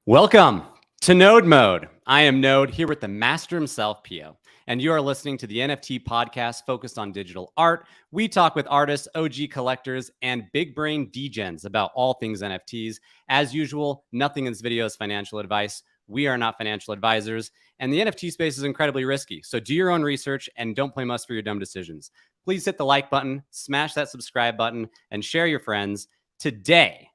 Welcome to Node Mode. I am Node here with the master himself, Pio, and you are listening to the NFT podcast focused on digital art. We talk with artists, OG collectors, and big brain degens about all things NFTs. As usual, nothing in this video is financial advice. We are not financial advisors, and the NFT space is incredibly risky. So do your own research and don't blame us for your dumb decisions. Please hit the like button, smash that subscribe button, and share your friends. Today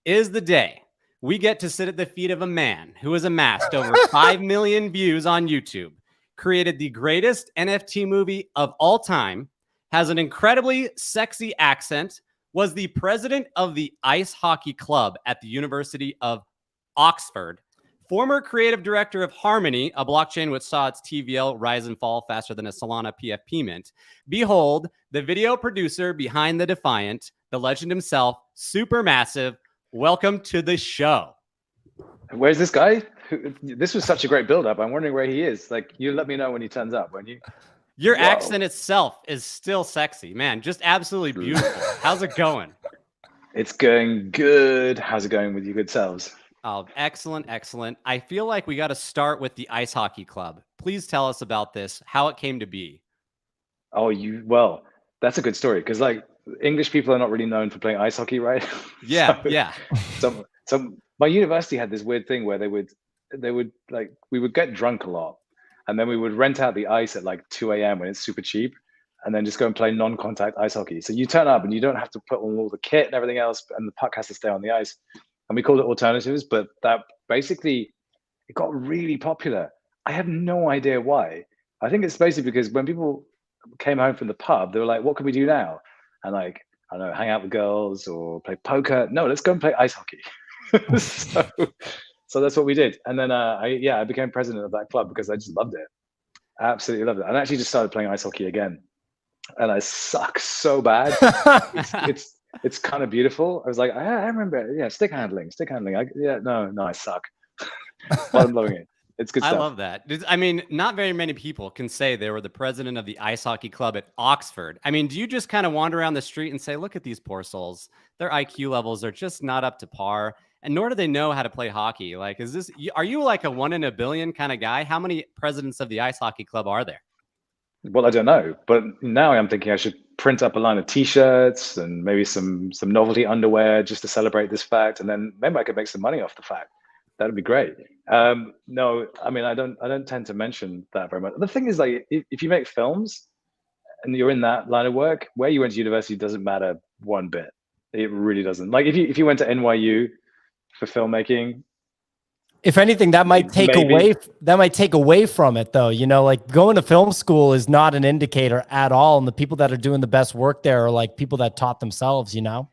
is the day we get to sit at the feet of a man who has amassed over 5 million views on YouTube, created the greatest NFT movie of all time, has an incredibly sexy accent, was the president of the ice hockey club at the University of Oxford, former creative director of Harmony, a blockchain which saw its TVL rise and fall faster than a Solana PFP mint. Behold, the video producer behind the Defiant, the legend himself, SuperMassive. Welcome to the show. Where's this guy? This was such a great build-up. I'm wondering where he is. Like, you let me know when he turns up, won't you? Your accent itself is still sexy, man. Just absolutely beautiful. How's it going? It's going good. How's it going with you good selves? Oh, excellent, excellent. I feel like we got to start with the ice hockey club. Please tell us about this, how it came to be. Oh, well, that's a good story because like English people are not really known for playing ice hockey, right? Yeah, yeah. So my university had this weird thing where they would like, we would get drunk a lot and then we would rent out the ice at like 2 a.m. when it's super cheap and then just go and play non-contact ice hockey. So you turn up and you don't have to put on all the kit and everything else, and the puck has to stay on the ice. And we called it alternatives, but that basically, it got really popular. I have no idea why. I think it's basically because when people came home from the pub, they were like, what can we do now? And like, I don't know, hang out with girls or play poker. No, let's go and play ice hockey. so that's what we did. And then I became president of that club because I just loved it. I absolutely loved it. And I actually just started playing ice hockey again. And I suck so bad. It's kind of beautiful. I was like, I remember, stick handling. I suck. But I'm loving it. It's good stuff. I love that. I mean, not very many people can say they were the president of the ice hockey club at Oxford. I mean, do you just kind of wander around the street and say, look at these poor souls. Their IQ levels are just not up to par, and nor do they know how to play hockey. Like, are you like a 1 in a billion kind of guy? How many presidents of the ice hockey club are there? Well, I don't know, but now I'm thinking I should print up a line of T-shirts and maybe some novelty underwear just to celebrate this fact, and then maybe I could make some money off the fact. That'd be great. No, I mean, I don't tend to mention that very much. The thing is, like, if you make films and you're in that line of work, where you went to university doesn't matter one bit. It really doesn't. Like, if you went to NYU for filmmaking, if anything, that might take away from it, though. You know, like going to film school is not an indicator at all, and the people that are doing the best work there are like people that taught themselves. You know.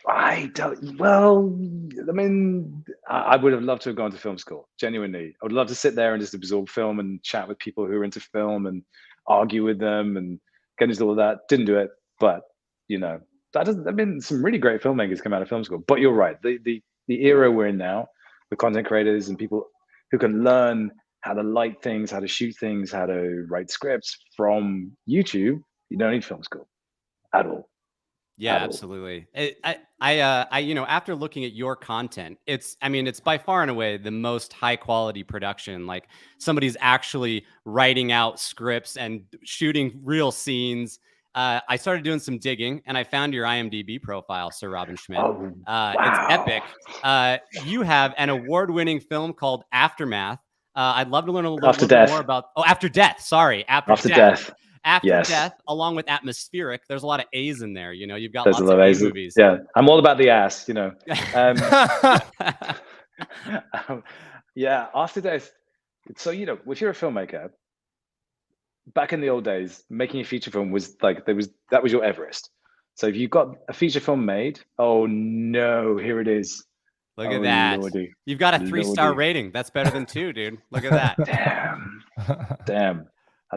I don't. Well, I mean, I would have loved to have gone to film school. Genuinely, I would love to sit there and just absorb film and chat with people who are into film and argue with them and get into all that. Didn't do it, but you know, that doesn't. I mean, some really great filmmakers come out of film school. But you're right. The era we're in now, with content creators and people who can learn how to light things, how to shoot things, how to write scripts from YouTube, you don't need film school at all. Yeah, absolutely. I you know, after looking at your content, it's by far and away the most high quality production. Like somebody's actually writing out scripts and shooting real scenes. I started doing some digging and I found your IMDb profile, Sir Robin Schmidt. Wow. It's epic. You have an award-winning film called Aftermath. I'd love to learn a little bit more about After Death. Sorry, After Death. After Death, along with Atmospheric, there's a lot of A's in there. You know, you've got lots of A movies. Yeah, I'm all about the ass. You know. Yeah, After Death. So you know, if you're a filmmaker, back in the old days, making a feature film was like that was your Everest. So if you got a feture film made, oh no, here it is. Look at that. Lordy. You've got a 3-star rating. That's better than 2, dude. Look at that. Damn.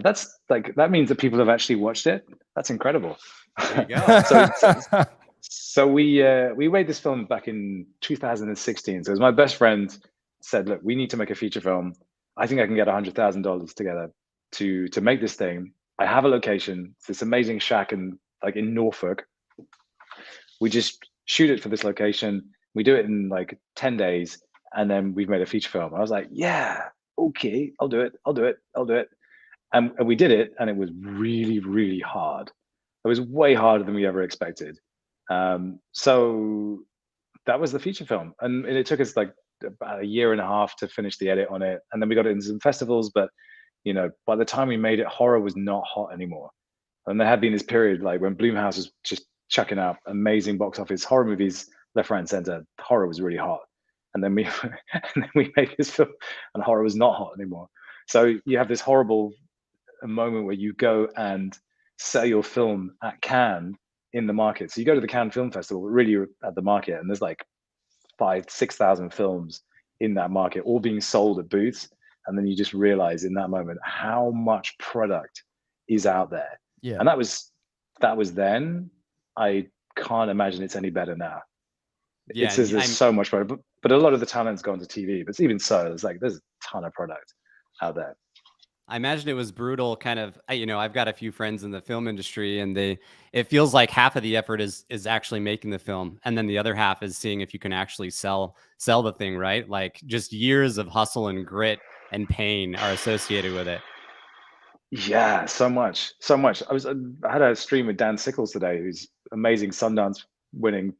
That means that people have actually watched it. That's incredible. There you go. So we made this film back in 2016. So as my best friend said, look, we need to make a feature film. I think I can get $100,000 together to make this thing. I have a location. It's this amazing shack in Norfolk. We just shoot it for this location. We do it in like 10 days. and then we've made a feature film. I was like, yeah, okay, I'll do it. And we did it, and it was really, really hard. It was way harder than we ever expected. So that was the feature film, and it took us like about a year and a half to finish the edit on it, and then we got it into some festivals. But by the time we made it, horror was not hot anymore, and there had been this period like when Blumhouse was just chucking out amazing box office horror movies left, right, and center. Horror was really hot, and then we and then we made this film, and horror was not hot anymore. So you have this horrible moment where you go and sell your film at Cannes in the market. So you go to the Cannes Film Festival, really you're at the market, and there's like 5,000-6,000 films in that market, all being sold at booths. And then you just realize in that moment how much product is out there. Yeah. And that was then. I can't imagine it's any better now. Yeah, There's so much product, but a lot of the talent's gone to TV. But even so, there's a ton of product out there. I imagine it was brutal. Kind of, I've got a few friends in the film industry, and it feels like half of the effort is actually making the film, and then the other half is seeing if you can actually sell the thing, right? Like just years of hustle and grit and pain are associated with it. Yeah, so much. I had a stream with Dan Sickles today, who's amazing Sundance winning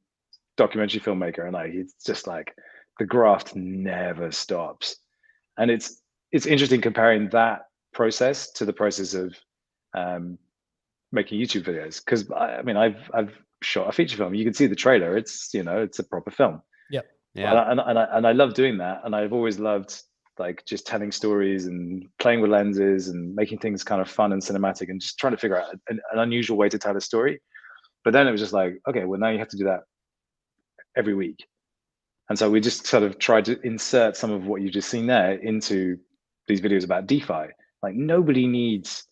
documentary filmmaker, and he's just like, the graft never stops. And it's interesting comparing that process to the process of making YouTube videos, because I mean I've shot a feature film. You can see the trailer. It's it's a proper film. Yep. Yeah. And I love doing that, and I've always loved like just telling stories and playing with lenses and making things kind of fun and cinematic and just trying to figure out an unusual way to tell a story. But then it was just like, okay, well now you have to do that every week. And so we just sort of tried to insert some of what you've just seen there into these videos about DeFi. Like nobody needs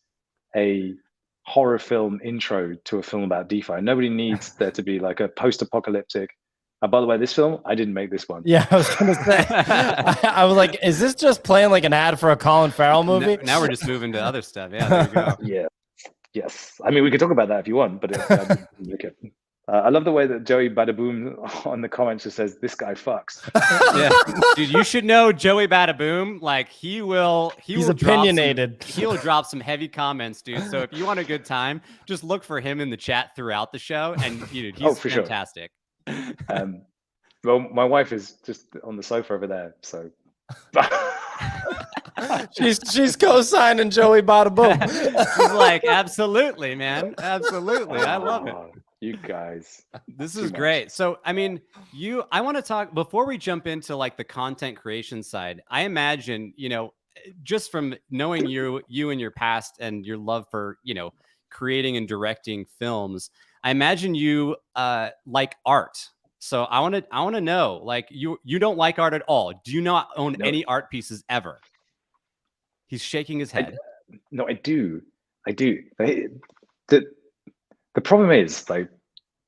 a horror film intro to a film about DeFi. Nobody needs there to be like a post-apocalyptic. By the way, this film, I didn't make this one. Yeah, I was gonna say. I was like, is this just playing like an ad for a Colin Farrell movie? Now we're just moving to other stuff. Yeah, there you go. Yeah, yes. I mean, we could talk about that if you want, but I love the way that Joey Badaboom on the comments just says, "This guy fucks." Yeah, dude, you should know Joey Badaboom. Like he's opinionated. He'll drop some heavy comments, dude. So if you want a good time, just look for him in the chat throughout the show, and dude, he's fantastic. Sure. Well, my wife is just on the sofa over there, so she's co-signing Joey Badaboom. She's like, absolutely, man, absolutely. I love it. You guys, this is great. So, I mean, I want to talk before we jump into like the content creation side. I imagine, just from knowing you and your past and your love for, creating and directing films, I imagine you like art. So I want to know, like, you don't like art at all. Do you not own any art pieces ever? He's shaking his head. No, I do. The problem is, like,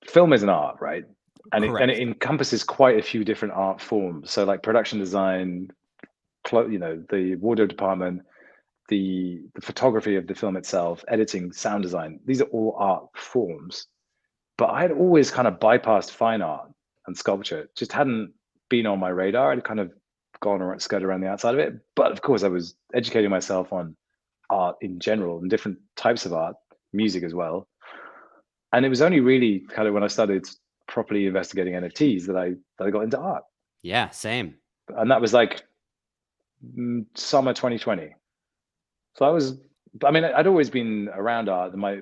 film is an art, right? And it encompasses quite a few different art forms. So like production design, the wardrobe department, the photography of the film itself, editing, sound design, these are all art forms. But I had always kind of bypassed fine art and sculpture. It just hadn't been on my radar. I'd kind of skirted around the outside of it. But of course, I was educating myself on art in general and different types of art, music as well. And it was only really kind of when I started properly investigating NFTs that I got into art. Yeah, same. And that was like summer 2020. So I'd always been around art. My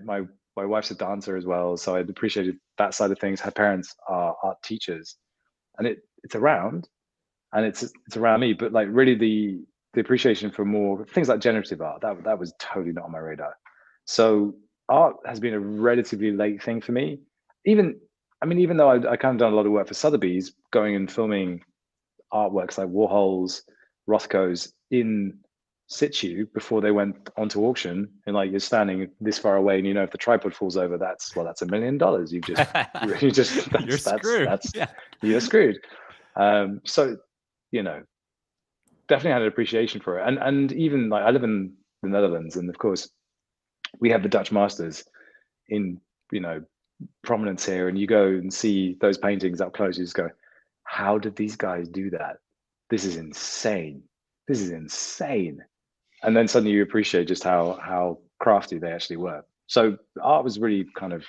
wife's a dancer as well, so I'd appreciated that side of things. Her parents are art teachers, and it's around, and it's around me. But like really the appreciation for more things like generative art, that was totally not on my radar. So art has been a relatively late thing for me. Even though I kind of done a lot of work for Sotheby's, going and filming artworks like Warhol's, Rothko's in situ before they went onto auction, and like you're standing this far away, and if the tripod falls over, that's $1 million. You're screwed. You're screwed. So definitely had an appreciation for it, and even like I live in the Netherlands, and of course we have the Dutch masters in prominence here, and you go and see those paintings up close, you just go, how did these guys do that? this is insane. This is insane. And then suddenly you appreciate just how crafty they actually were. So art was really kind of,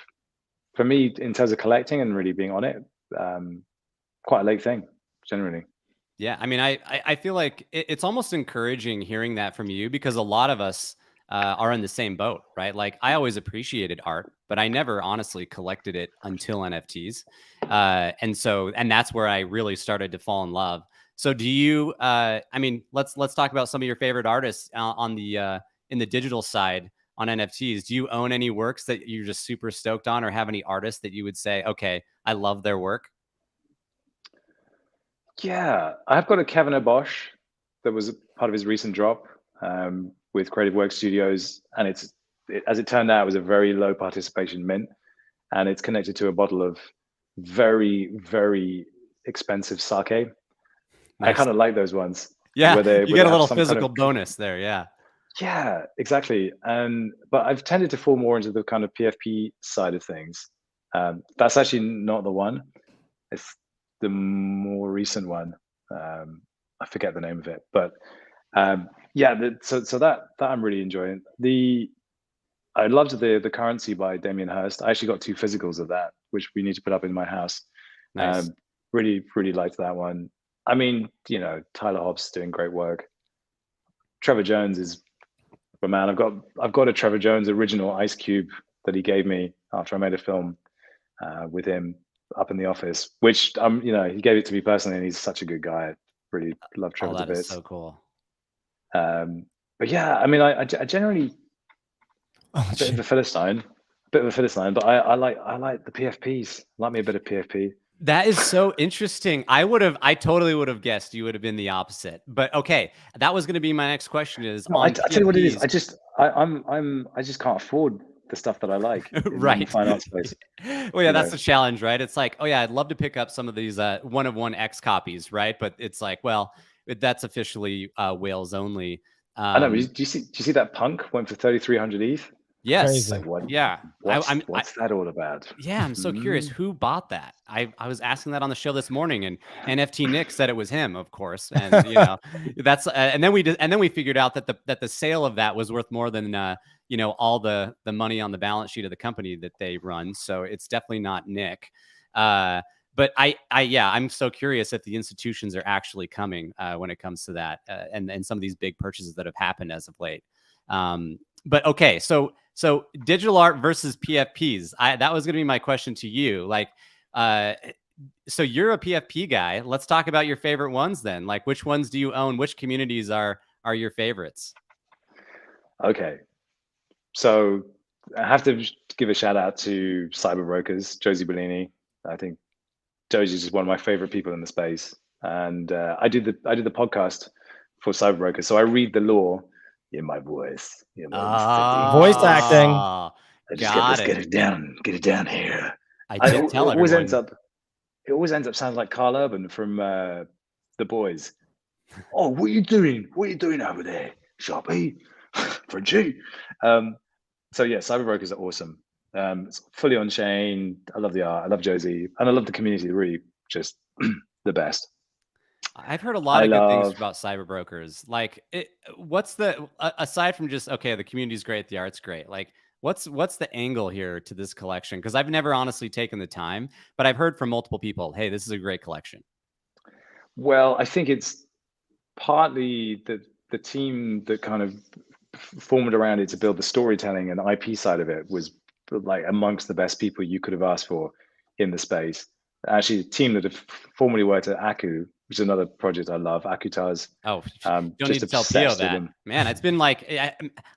for me, in terms of collecting and really being on it, quite a late thing, generally. Yeah, I mean, I feel like it's almost encouraging hearing that from you, because a lot of us are in the same boat, right? Like, I always appreciated art, but I never honestly collected it until NFTs, and that's where I really started to fall in love. So, do you? I mean, let's talk about some of your favorite artists on the in the digital side on NFTs. Do you own any works that you're just super stoked on, or have any artists that you would say, okay, I love their work? Yeah, I've got a Kevin Obosh that was a part of his recent drop with Creative Work Studios, and as it turned out, it was a very low participation mint, and it's connected to a bottle of very, very expensive sake. Nice. I kind of like those ones. Yeah, where you get a little physical bonus there. Yeah, exactly. But I've tended to fall more into the kind of PFP side of things. That's actually not the one. It's the more recent one. I forget the name of it, but yeah. So that I'm really enjoying. I loved the Currency by Damien Hirst. I actually got 2 physicals of that, which we need to put up in my house. Nice. Really liked that one. I mean, Tyler Hobbs doing great work. Trevor Jones is, but man, I've got a Trevor Jones original Ice Cube that he gave me after I made a film with him up in the office, which he gave it to me personally, and he's such a good guy. I really love Trevor to bits. That is so cool. But yeah, I mean, I generally a bit of a Philistine, but I like the PFPs. Like me a bit of PFP. That is so interesting. I totally would have guessed you would have been the opposite. But okay, that was going to be my next question. Is no, I tell you what it is. I just can't afford the stuff that I like right in the fine art space. Well, yeah, that's the challenge, right? It's like, oh yeah, I'd love to pick up some of these one of one X copies, right? But it's like, well, that's officially whales only. I know. Do you see that Punk went for 3,300 ETH? Yes. Like, what? Yeah. What's that all about? Yeah, I'm so curious. Who bought that? I was asking that on the show this morning, and NFT Nick said it was him, of course. And that's and then we figured out that the sale of that was worth more than all the money on the balance sheet of the company that they run. So it's definitely not Nick. But I'm so curious if the institutions are actually coming when it comes to that, and some of these big purchases that have happened as of late. But okay, so digital art versus PFPs. That was going to be my question to you. Like, so you're a PFP guy. Let's talk about your favorite ones then. Like, which ones do you own? Which communities are your favorites? Okay, so I have to give a shout out to Cyber Brokers, Josie Bellini. I think Josie's just one of my favorite people in the space, and I did the podcast for Cyber Brokers, so I read the law in my voice. Voice acting. I just get it down here. It always ends up sounding like Carl Urban from The Boys. Oh, what are you doing? What are you doing over there, Sharpie? Frenchie. So yeah, Cyber Brokers are awesome. It's fully on chain. I love the art. I love Josie, and I love the community. Really, just the best. I've heard a lot of good things about Cyber Brokers. Like, what's the aside from just the community's great, the art's great. Like, what's the angle here to this collection? Because I've never honestly taken the time, but I've heard from multiple people, hey, this is a great collection. Well, I think it's partly the team that kind of formed around it to build the storytelling and IP side of it was like amongst the best people you could have asked for in the space. Actually, a team that have formerly worked at Aku, which is another project I love, Akutaz. Oh, don't need to tell Pio that. Man, it's been like,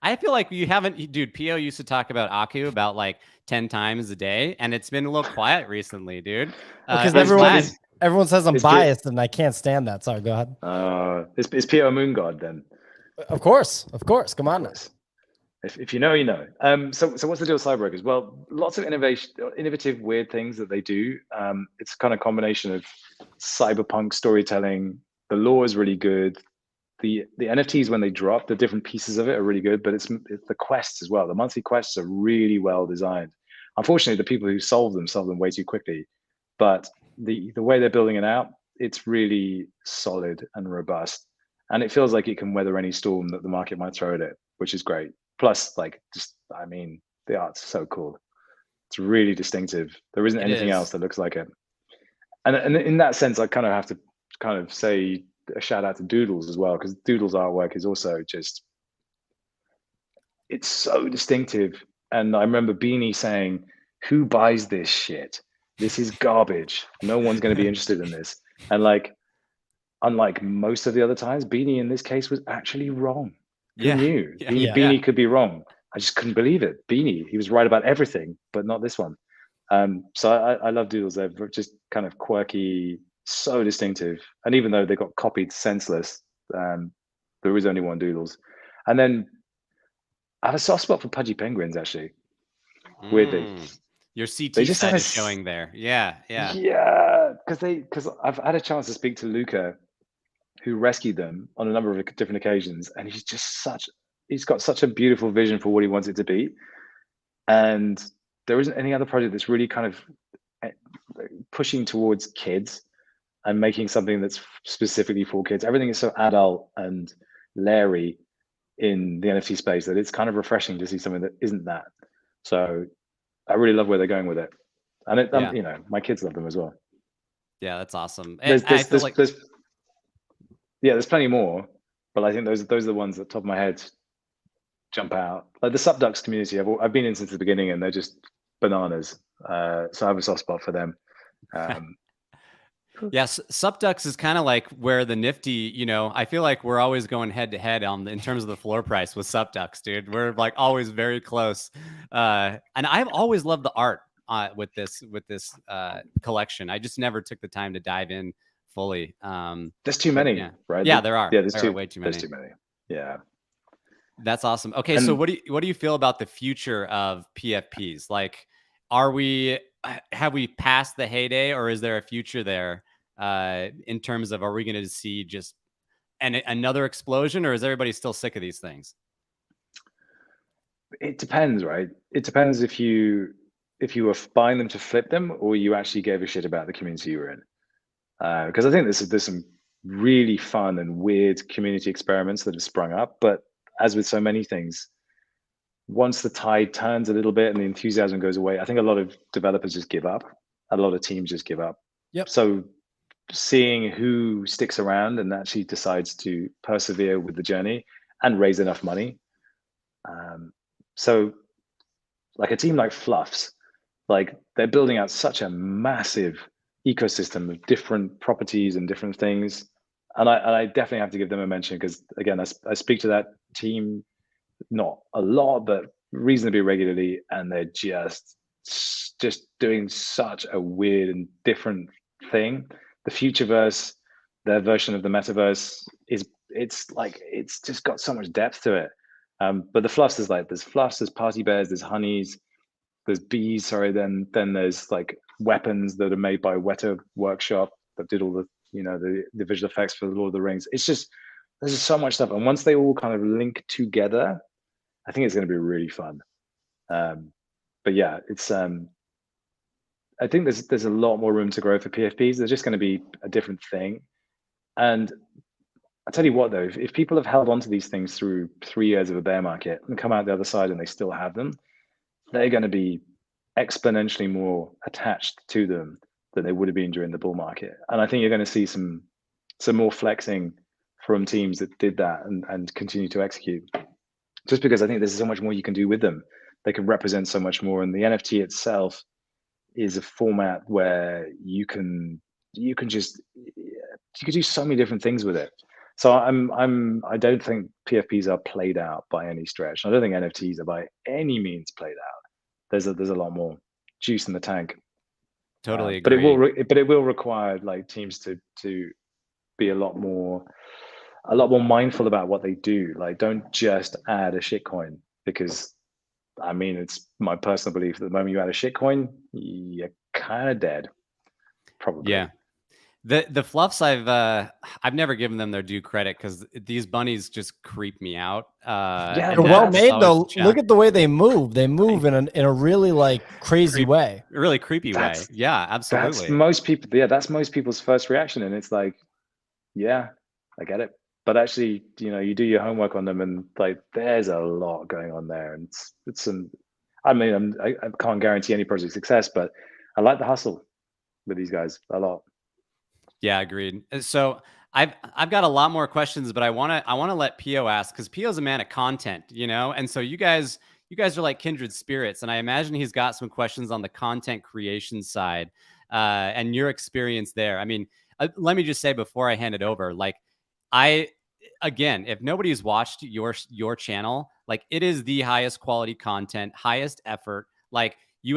I feel like you haven't, dude, Pio used to talk about Aku about like 10 times a day, and it's been a little quiet recently, dude. Because everyone says I'm biased, and I can't stand that. Sorry, go ahead. Is Pio a moon god then? Of course. Come on now. If you know, you know. So what's the deal with Cyberbrokers? Well, lots of innovative, weird things that they do. It's kind of combination of cyberpunk storytelling. The lore is really good. The NFTs, when they drop, the different pieces of it are really good, but it's the quests as well. The monthly quests are really well designed. Unfortunately, the people who solve them way too quickly. But the way they're building it out it's really solid and robust, and it feels like it can weather any storm that the market might throw at it, which is great. Plus, like, just, I mean, the art's so cool. It's really distinctive. There isn't anything else that looks like it. And in that sense, I kind of have to kind of say a shout out to Doodles as well, because Doodles artwork is also just, it's so distinctive. And I remember Beanie saying, "Who buys this shit? This is garbage. No one's going to be interested in this." And like, unlike most of the other times, Beanie in this case was actually wrong. Who knew? Beanie could be wrong. I just couldn't believe it. Beanie, he was right about everything, but not this one. So I love Doodles. They're just kind of quirky, so distinctive. And even though they got copied senseless, there is only one Doodles. And then I have a soft spot for Pudgy Penguins, actually. Weirdly. Your CT set is showing there. Yeah. Because I've had a chance to speak to Luca, who rescued them on a number of different occasions, and he's got such a beautiful vision for what he wants it to be. And there isn't any other project that's really kind of pushing towards kids and making something that's specifically for kids. Everything is so adult and Larry in the NFT space that it's kind of refreshing to see something that isn't that. So I really love where they're going with it. And you know, my kids love them as well. Yeah, that's awesome. There's plenty more, but I think those are the ones that top of my head jump out. Like the Subducks community, I've been in since the beginning, and they're just bananas. So I have a soft spot for them. Yes, Subducks is kind of like where the Nifty, you know, I feel like we're always going head to head in terms of the floor price with Subducks, dude. We're like always very close. And I've always loved the art with this collection. I just never took the time to dive in fully. There's too many, right? Yeah, there are. Yeah, there are way too many. There's too many. Yeah. That's awesome. Okay, so what do you feel about the future of PFPs? Like, have we passed the heyday, or is there a future there in terms of, are we going to see just another explosion, or is everybody still sick of these things? It depends, right? It depends if you were buying them to flip them, or you actually gave a shit about the community you were in. Because I think there's some really fun and weird community experiments that have sprung up, but as with so many things, once the tide turns a little bit and the enthusiasm goes away, I think a lot of developers just give up. A lot of teams just give up. Yep. So seeing who sticks around and actually decides to persevere with the journey and raise enough money. So like a team like Fluffs, like they're building out such a massive ecosystem of different properties and different things. And I definitely have to give them a mention, because again, I speak to that team, not a lot, but reasonably regularly, and they're just doing such a weird and different thing. The Futureverse, their version of the metaverse, it's just got so much depth to it. But the Fluffs is like, there's Fluffs, there's Party Bears, there's Honeys, there's Bees, sorry, then there's like weapons that are made by Weta Workshop that did all the, you know, the visual effects for the Lord of the Rings. It's just, there's just so much stuff. And once they all kind of link together, I think it's going to be really fun. But yeah, it's I think there's a lot more room to grow for PFPs. They're just going to be a different thing. And I tell you what, though, if people have held on to these things through 3 years of a bear market and come out the other side and they still have them, they're going to be exponentially more attached to them than they would have been during the bull market. And I think you're going to see some more flexing from teams that did that and continue to execute. Just because I think there's so much more you can do with them. They can represent so much more. And the NFT itself is a format where you can do so many different things with it. So I don't think PFPs are played out by any stretch. I don't think NFTs are by any means played out. There's a lot more juice in the tank. Totally agree. But it will require like teams to be a lot more mindful about what they do. Like, don't just add a shitcoin, because I mean, it's my personal belief that the moment you add a shitcoin, you're kind of dead. Probably. Yeah. The fluffs I've never given them their due credit because these bunnies just creep me out. Yeah, They're and well that's made always though. the Look challenge. at the way they move. They move in a really like crazy way. Really creepy way. that's Yeah, that's absolutely. most people. Yeah, that's most people's first reaction, and it's like, yeah, I get it. But actually, you do your homework on them, and like, there's a lot going on there, and it's some. I mean, I can't guarantee any project success, but I like the hustle with these guys a lot. Yeah, agreed. So I've got a lot more questions, but I wanna let Pio ask because Pio's a man of content, and so you guys are like kindred spirits, and I imagine he's got some questions on the content creation side, and your experience there. I mean, let me just say before I hand it over, like I again, if nobody's watched your channel, like it is the highest quality content, highest effort. Like you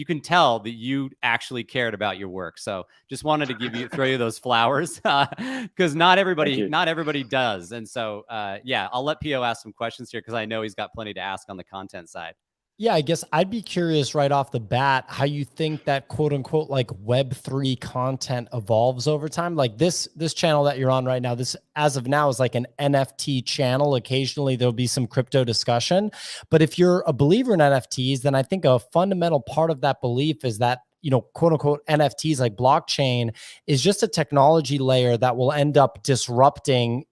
can tell that you actually cared about your work. So just wanted to throw you those flowers because not Thank everybody you. not everybody does. And so yeah, I'll let Pio ask some questions here because I know he's got plenty to ask on the content side. Yeah, I guess I'd be curious right off the bat how you think that quote unquote like Web3 content evolves over time. Like this channel that you're on right now, this as of now is like an NFT channel. Occasionally there'll be some crypto discussion. But if you're a believer in NFTs, then I think a fundamental part of that belief is that quote unquote NFTs like blockchain is just a technology layer that will end up disrupting,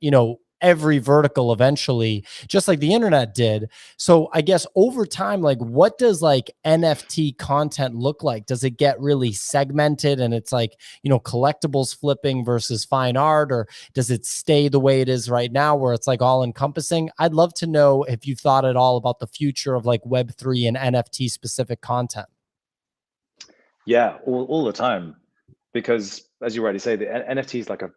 every vertical eventually, just like the internet did. So I guess over time, like what does like NFT content look like? Does it get really segmented and it's like, collectibles flipping versus fine art, or does it stay the way it is right now where it's like all encompassing? I'd love to know if you've thought at all about the future of like Web3 and NFT specific content. Yeah, all the time, because as you rightly say, the NFT is like a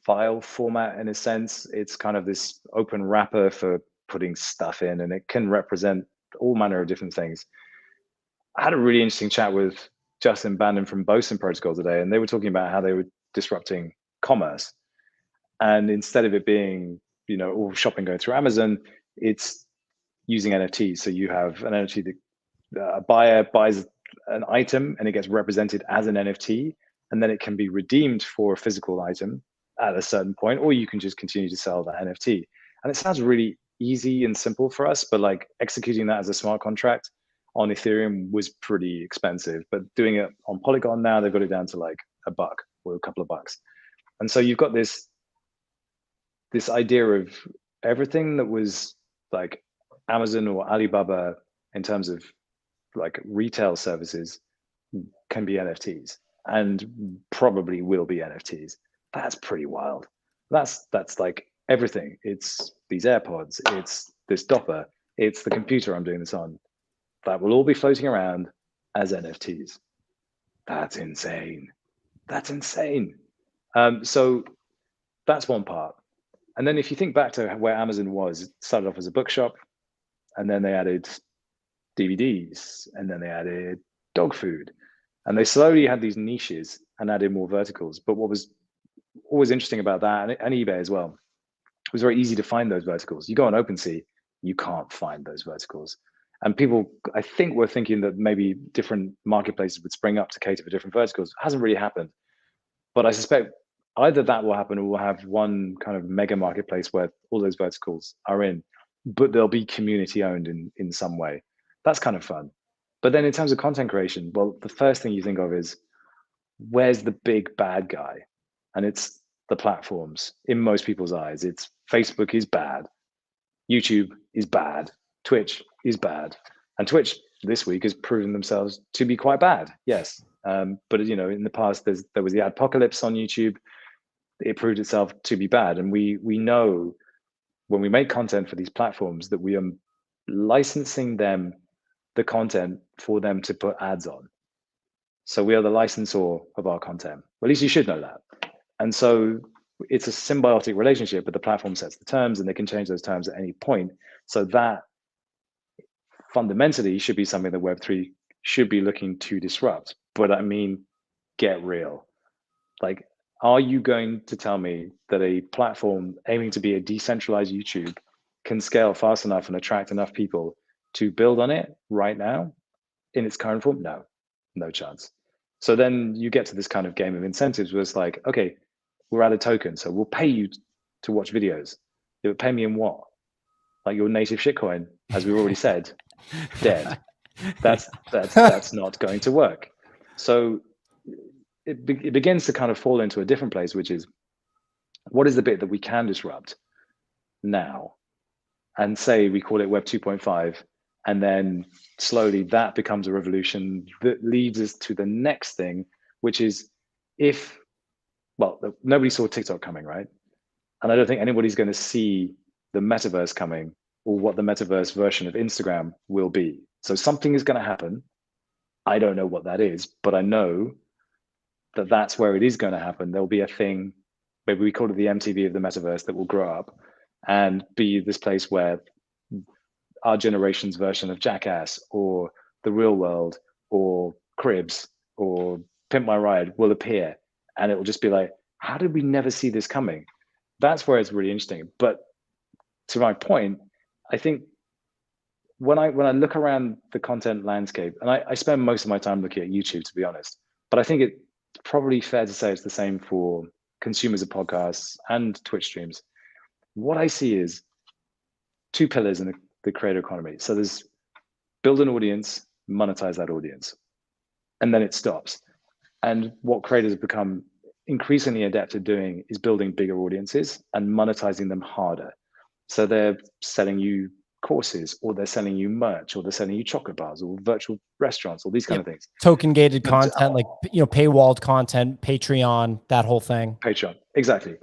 file format in a sense. It's kind of this open wrapper for putting stuff in, and it can represent all manner of different things. I had a really interesting chat with Justin Bandon from Boson Protocol today, and they were talking about how they were disrupting commerce. And instead of it being, all shopping going through Amazon, it's using NFTs. So you have an NFT that a buyer buys an item and it gets represented as an NFT, and then it can be redeemed for a physical item at a certain point, or you can just continue to sell that NFT. And it sounds really easy and simple for us, but like executing that as a smart contract on Ethereum was pretty expensive. But doing it on Polygon now, they've got it down to like $1 or a couple of bucks. And so you've got this idea of everything that was like Amazon or Alibaba in terms of like retail services can be NFTs and probably will be NFTs. That's pretty wild. That's like everything. It's these AirPods, it's this Dopper, it's the computer I'm doing this on. That will all be floating around as NFTs. That's insane. That's insane. So that's one part. And then if you think back to where Amazon was, it started off as a bookshop, and then they added DVDs, and then they added dog food, and they slowly had these niches and added more verticals. But what was always interesting about that, and eBay as well, it was very easy to find those verticals. You go on OpenSea, you can't find those verticals. And people, I think, were thinking that maybe different marketplaces would spring up to cater for different verticals. It hasn't really happened. But I suspect either that will happen, or we'll have one kind of mega marketplace where all those verticals are in, but they'll be community owned in some way. That's kind of fun. But then in terms of content creation, well, the first thing you think of is, where's the big bad guy? And it's the platforms in most people's eyes. It's Facebook is bad, YouTube is bad, Twitch is bad. And Twitch this week has proven themselves to be quite bad, yes. But in the past, there was the apocalypse on YouTube. It proved itself to be bad. And we know when we make content for these platforms that we are licensing them the content for them to put ads on. So we are the licensor of our content. Well, at least you should know that. And so it's a symbiotic relationship, but the platform sets the terms and they can change those terms at any point. So that fundamentally should be something that Web3 should be looking to disrupt. But I mean, get real. Like, are you going to tell me that a platform aiming to be a decentralized YouTube can scale fast enough and attract enough people to build on it right now in its current form? No chance. So then you get to this kind of game of incentives where it's like, okay, we're at a token, so we'll pay you to watch videos. It would pay me in what? Like your native shitcoin, as we already said, dead. That's not going to work. So it begins to kind of fall into a different place, which is, what is the bit that we can disrupt now? And say we call it Web 2.5, and then slowly that becomes a revolution that leads us to the next thing, which is nobody saw TikTok coming, right? And I don't think anybody's going to see the metaverse coming, or what the metaverse version of Instagram will be. So something is going to happen. I don't know what that is, but I know that that's where it is going to happen. There'll be a thing, maybe we call it the MTV of the metaverse, that will grow up and be this place where our generation's version of Jackass or The Real World or Cribs or Pimp My Ride will appear. And it will just be like, how did we never see this coming? That's where it's really interesting. But to my point, I think when I look around the content landscape, and I spend most of my time looking at YouTube, to be honest, but I think it's probably fair to say it's the same for consumers of podcasts and Twitch streams. What I see is two pillars in the creator economy. So there's build an audience, monetize that audience, and then it stops. And what creators have become increasingly adept at doing is building bigger audiences and monetizing them harder. So they're selling you courses, or they're selling you merch, or they're selling you chocolate bars, or virtual restaurants, or these kind of things. Token gated content, like, paywalled content, Patreon, that whole thing. Patreon, exactly.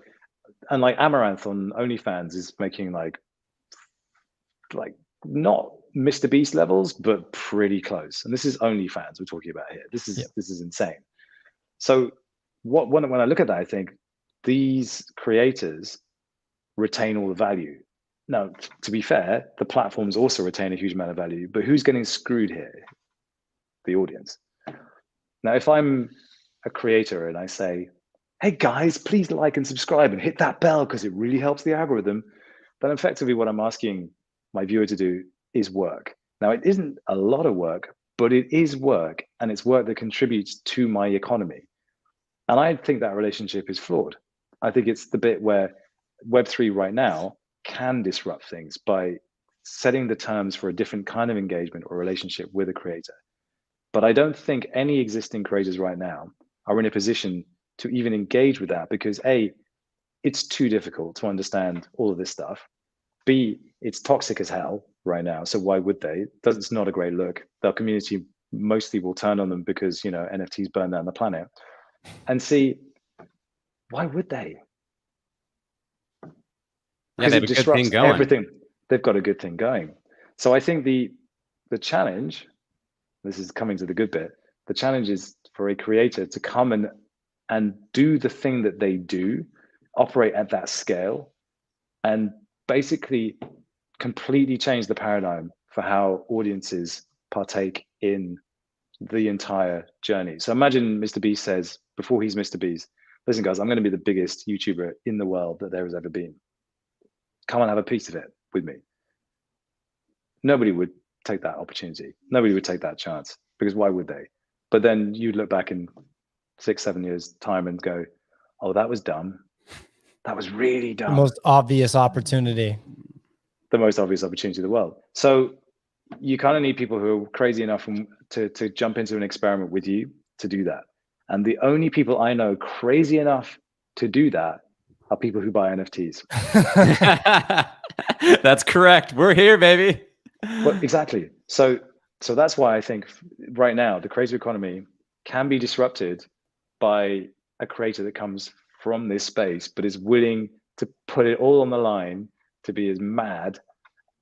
And like Amaranth on OnlyFans is making like not Mr. Beast levels, but pretty close. And this is OnlyFans we're talking about here. This is insane. So when I look at that, I think these creators retain all the value. Now, to be fair, the platforms also retain a huge amount of value, but who's getting screwed here? The audience. Now, if I'm a creator and I say, hey guys, please like and subscribe and hit that bell because it really helps the algorithm, then effectively what I'm asking my viewer to do is work. Now, it isn't a lot of work, but it is work, and it's work that contributes to my economy. And I think that relationship is flawed. I think it's the bit where Web3 right now can disrupt things by setting the terms for a different kind of engagement or relationship with a creator. But I don't think any existing creators right now are in a position to even engage with that, because A, it's too difficult to understand all of this stuff. B, it's toxic as hell right now. So why would they? It's not a great look. Their community mostly will turn on them because, NFTs burn down the planet. And C, why would they? Because it disrupts everything. They've got a good thing going. So I think the challenge, this is coming to the good bit, the challenge is for a creator to come and do the thing that they do, operate at that scale, and basically completely change the paradigm for how audiences partake in the entire journey. So imagine Mr. Beast says, before he's Mr. Beast, listen guys, I'm going to be the biggest YouTuber in the world that there has ever been. Come and have a piece of it with me. Nobody would take that opportunity. Nobody would take that chance, because why would they? But then you'd look back in 6-7 years time and go, oh, that was dumb. That was really dumb. The most obvious opportunity. The most obvious opportunity in the world. So you kind of need people who are crazy enough to jump into an experiment with you to do that. And the only people I know crazy enough to do that are people who buy NFTs. That's correct. We're here, baby. Well, exactly. So that's why I think right now the creator economy can be disrupted by a creator that comes from this space, but is willing to put it all on the line, to be as mad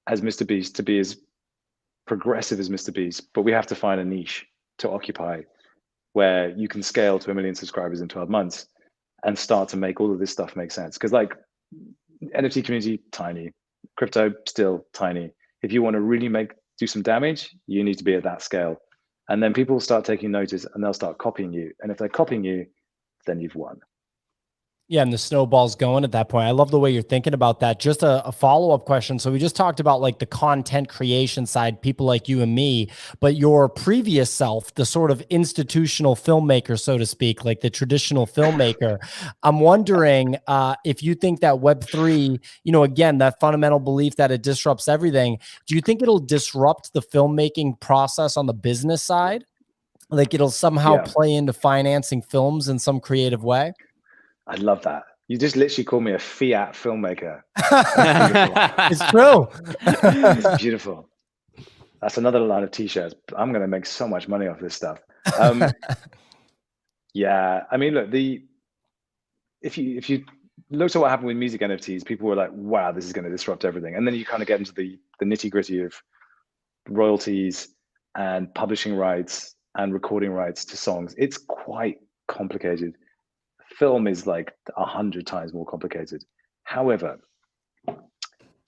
as Mr. Beast, to be as progressive as Mr. Beast. But we have to find a niche to occupy where you can scale to 1 million subscribers in 12 months and start to make all of this stuff make sense. Because like NFT community, tiny. Crypto, still tiny. If you want to really do some damage, you need to be at that scale. And then people will start taking notice and they'll start copying you. And if they're copying you, then you've won. Yeah, and the snowball's going at that point. I love the way you're thinking about that. Just a follow-up question. So we just talked about like the content creation side, people like you and me, but your previous self, the sort of institutional filmmaker, so to speak, like the traditional filmmaker. I'm wondering if you think that Web3, you know, again, that fundamental belief that it disrupts everything, do you think it'll disrupt the filmmaking process on the business side? Like it'll somehow play into financing films in some creative way? I love that. You just literally called me a fiat filmmaker. It's true. It's beautiful. That's another line of t-shirts. I'm going to make so much money off this stuff. Yeah, I mean, look, if you looked at what happened with music NFTs, people were like, wow, this is going to disrupt everything. And then you kind of get into the nitty gritty of royalties and publishing rights and recording rights to songs. It's quite complicated. Film is like 100 times more complicated. However,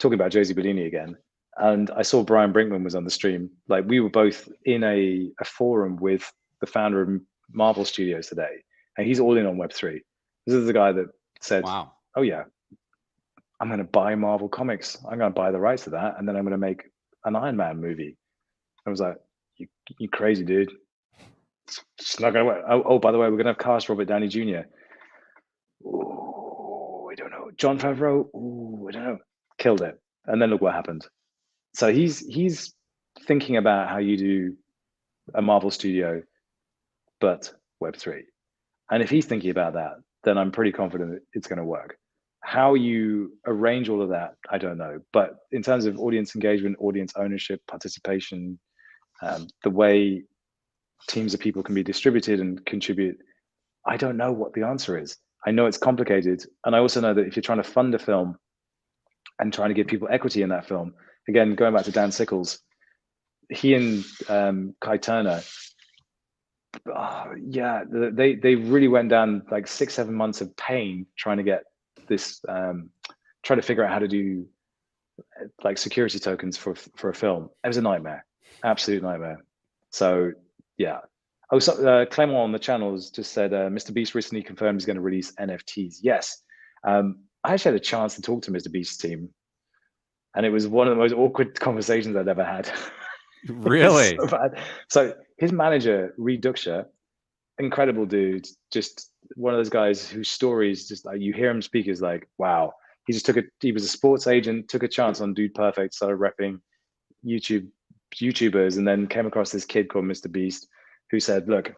talking about Josie Bellini again, and I saw Brian Brinkman was on the stream. Like we were both in a forum with the founder of Marvel Studios today, and he's all in on Web3. This is the guy that said, wow, oh yeah, I'm going to buy Marvel Comics. I'm going to buy the rights to that, and then I'm going to make an Iron Man movie. I was like, you crazy, dude. It's not going to work. Oh, by the way, we're going to have cast Robert Downey Jr. Oh, I don't know. Jon Favreau. Oh, I don't know. Killed it. And then look what happened. So he's thinking about how you do a Marvel studio, but Web3. And if he's thinking about that, then I'm pretty confident it's going to work. How you arrange all of that, I don't know. But in terms of audience engagement, audience ownership, participation, the way teams of people can be distributed and contribute, I don't know what the answer is. I know it's complicated. And I also know that if you're trying to fund a film and trying to give people equity in that film, again, going back to Dan Sickles, he and Kai Turner, yeah, they really went down like 6-7 months of pain trying to get this, trying to figure out how to do like security tokens for a film. It was a nightmare, absolute nightmare. So yeah. Oh, so Clement on the channel has just said, Mr. Beast recently confirmed he's going to release NFTs. Yes. I actually had a chance to talk to Mr. Beast's team, and it was one of the most awkward conversations I'd ever had. Really? So bad. So his manager, Reed Duksha, incredible dude, just one of those guys whose stories, just like you hear him speak, is like, wow. He was a sports agent, took a chance on Dude Perfect, started repping YouTubers, and then came across this kid called Mr. Beast, who said, look,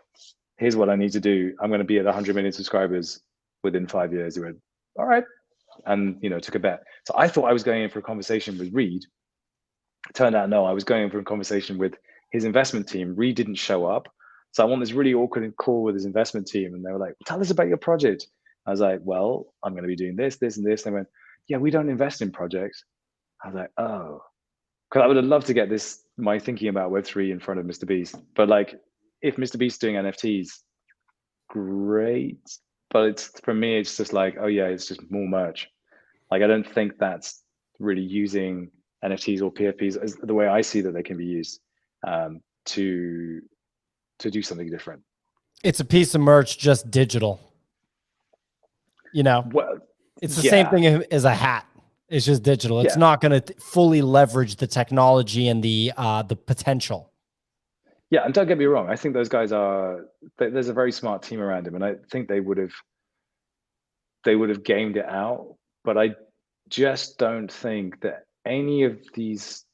here's what I need to do. I'm going to be at 100 million subscribers within 5 years. He went, all right. And, you know, took a bet. So I thought I was going in for a conversation with Reed. It turned out, no, I was going in for a conversation with his investment team. Reed didn't show up. So I won this really awkward call with his investment team. And they were like, tell us about your project. I was like, well, I'm going to be doing this, this, and this. And they went, yeah, we don't invest in projects. I was like, oh, because I would have loved to get my thinking about Web3 in front of Mr. Beast. But like, if Mr. Beast's doing NFTs, great. But for me, it's just like, oh yeah, it's just more merch. Like, I don't think that's really using NFTs or PFPs as the way I see that they can be used to do something different. It's a piece of merch, just digital. You know, well, it's the same thing as a hat. It's just digital. It's not going to fully leverage the technology and the potential. Yeah, and don't get me wrong. I think those guys there's a very smart team around him, and I think they would have gamed it out. But I just don't think that any of these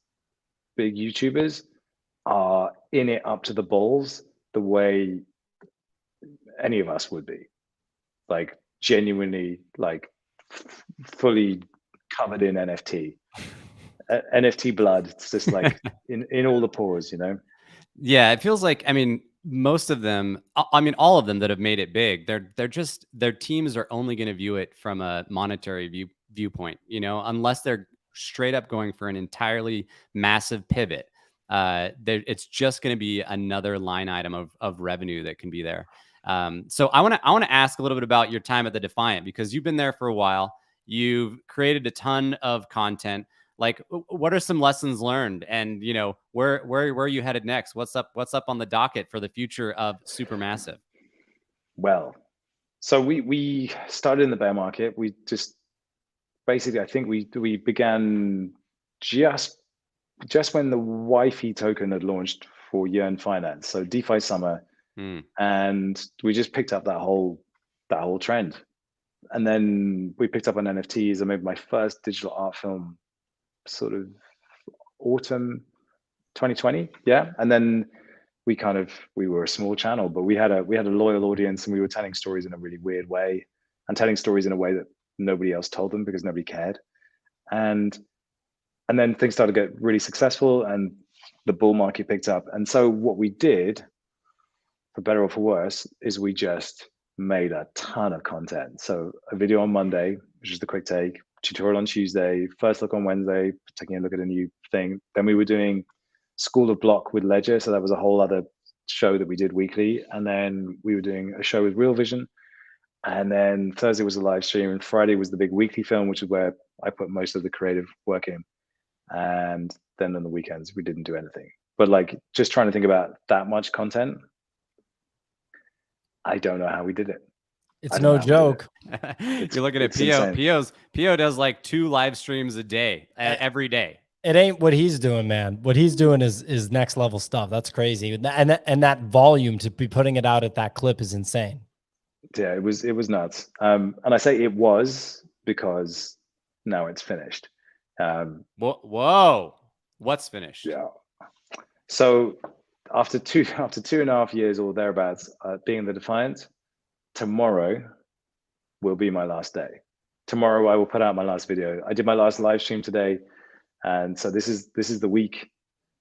big YouTubers are in it up to the balls the way any of us would be. Like genuinely, like fully covered in NFT. NFT blood. It's just like in all the pores, you know. Yeah, it feels like, I mean, most of them, I mean, all of them that have made it big, their teams are only going to view it from a monetary viewpoint, you know, unless they're straight up going for an entirely massive pivot. It's just going to be another line item of revenue that can be there. So I want to ask a little bit about your time at the Defiant, because you've been there for a while. You've created a ton of content. Like, what are some lessons learned, and you know, where are you headed next? What's up on the docket for the future of SuperMassive? Well, So we started in the bear market. We just basically, I think we began just when the Wi-Fi token had launched for year-end finance. So DeFi summer, and we just picked up that whole trend. And then we picked up on NFTs. I made my first digital art film sort of autumn 2020. Yeah. And then we were a small channel, but we had a loyal audience, and we were telling stories in a really weird way, and telling stories in a way that nobody else told them because nobody cared. And then things started to get really successful, and the bull market picked up. And so what we did, for better or for worse, is we just made a ton of content. So a video on Monday, which is the quick take, tutorial on Tuesday, first look on Wednesday, taking a look at a new thing. Then we were doing School of Block with Ledger. So that was a whole other show that we did weekly. And then we were doing a show with Real Vision. And then Thursday was a live stream, and Friday was the big weekly film, which is where I put most of the creative work in. And then on the weekends, we didn't do anything. But like, just trying to think about that much content, I don't know how we did it. It's no joke. You're looking at Pio. Pio does like 2 live streams a day, every day. It ain't what he's doing, man. What he's doing is next level stuff. That's crazy. And that volume, to be putting it out at that clip, is insane. Yeah, it was nuts. And I say it was because now it's finished. Whoa, what's finished? Yeah. So after 2.5 years or thereabouts being the Defiant, tomorrow will be my last day. Tomorrow I will put out my last video. I did my last live stream today, and so this is the week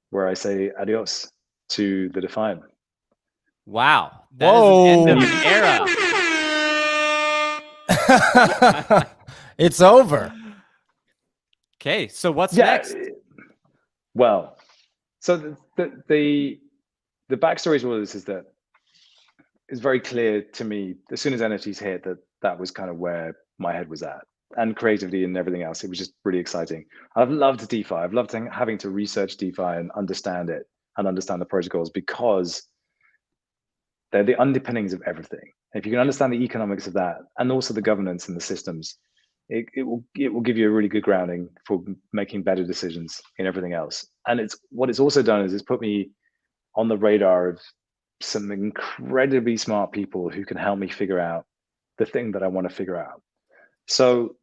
where I say adios to the Defiant. Wow, that is the end of an era. It's over. Okay, so what's next? Well, so the backstory to all this is that it's very clear to me as soon as NFTs hit that was kind of where my head was at, and creativity and everything else. It was just really exciting. I've loved DeFi. I've loved having to research DeFi and understand it and understand the protocols, because they're the underpinnings of everything. If you can understand the economics of that, and also the governance and the systems, it will give you a really good grounding for making better decisions in everything else. And what it's also done is it's put me on the radar of some incredibly smart people who can help me figure out the thing that I want to figure out. So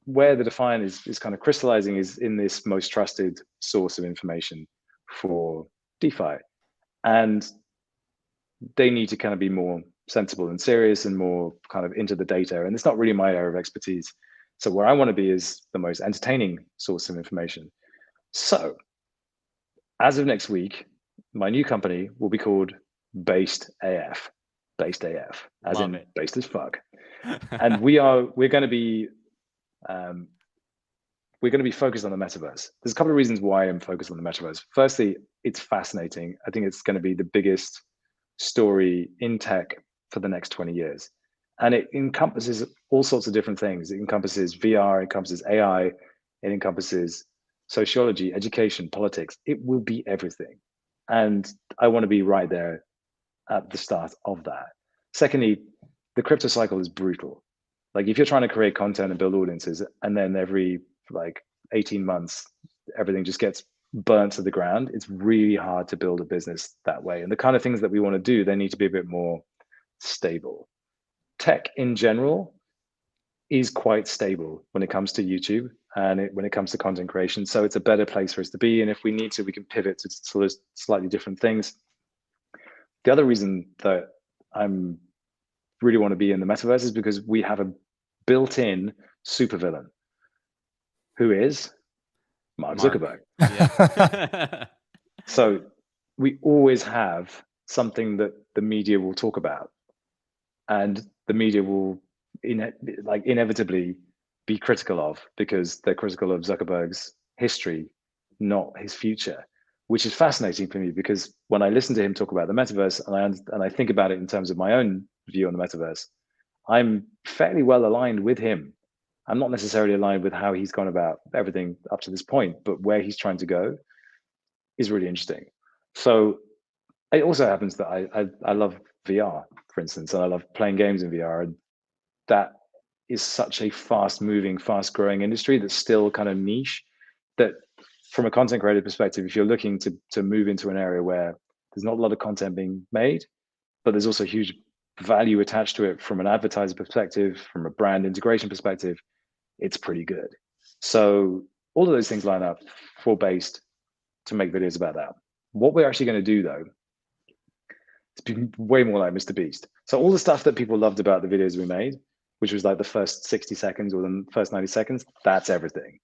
where the Defiant is kind of crystallizing is in this most trusted source of information for DeFi. And they need to kind of be more sensible and serious and more kind of into the data. And it's not really my area of expertise. So where I want to be is the most entertaining source of information. So as of next week, my new company will be called Based AF. Based AF, as in based as fuck. And we're going to be focused on the metaverse. There's a couple of reasons why I'm focused on the metaverse. Firstly, it's fascinating. I think it's going to be the biggest story in tech for the next 20 years. And it encompasses all sorts of different things. It encompasses VR, it encompasses AI, it encompasses sociology, education, politics. It will be everything. And I want to be right there at the start of that. Secondly, the crypto cycle is brutal. Like, if you're trying to create content and build audiences, and then every like 18 months, everything just gets burnt to the ground, it's really hard to build a business that way. And the kind of things that we want to do, they need to be a bit more stable. Tech in general is quite stable when it comes to YouTube and when it comes to content creation. So it's a better place for us to be. And if we need to, we can pivot to sort of slightly different things. The other reason that I'm really want to be in the metaverse is because we have a built-in supervillain, who is Mark Zuckerberg. Yeah. So we always have something that the media will talk about, and the media will inevitably be critical of, because they're critical of Zuckerberg's history, not his future, which is fascinating for me, because when I listen to him talk about the metaverse and I think about it in terms of my own view on the metaverse, I'm fairly well aligned with him. I'm not necessarily aligned with how he's gone about everything up to this point, but where he's trying to go is really interesting. So it also happens that I love VR, for instance, and I love playing games in VR. And that is such a fast moving, fast growing industry that's still kind of niche, that from a content creator perspective, if you're looking to move into an area where there's not a lot of content being made, but there's also huge value attached to it from an advertiser perspective, from a brand integration perspective, it's pretty good. So all of those things line up for Based to make videos about that. What we're actually going to do, though, is be way more like Mr. Beast. So all the stuff that people loved about the videos we made, which was like the first 60 seconds or the first 90 seconds, that's everything.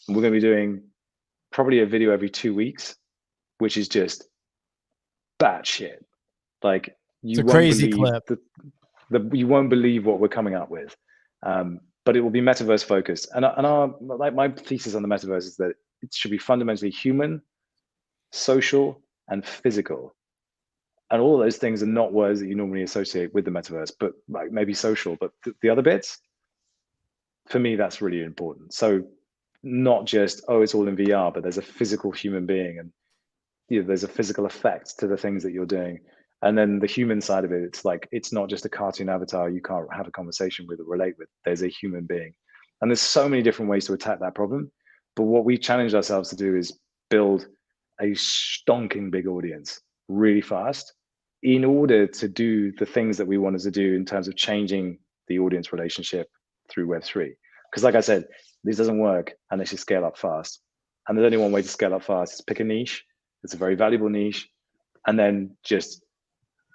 And we're going to be doing probably a video every 2 weeks, which is just batshit. Like, you won't believe you won't believe what we're coming up with. But it will be metaverse focused. And our like my thesis on the metaverse is that it should be fundamentally human, social, and physical. And all of those things are not words that you normally associate with the metaverse, but like maybe social. But the other bits, for me, that's really important. So not just, oh, it's all in VR, but there's a physical human being, and there's a physical effect to the things that you're doing. And then the human side of it, it's like, it's not just a cartoon avatar you can't have a conversation with or relate with. There's a human being. And there's so many different ways to attack that problem. But what we challenged ourselves to do is build a stonking big audience really fast in order to do the things that we wanted to do in terms of changing the audience relationship through Web3. Because like I said, this doesn't work unless you scale up fast. And there's only one way to scale up fast, is pick a niche. It's a very valuable niche, and then just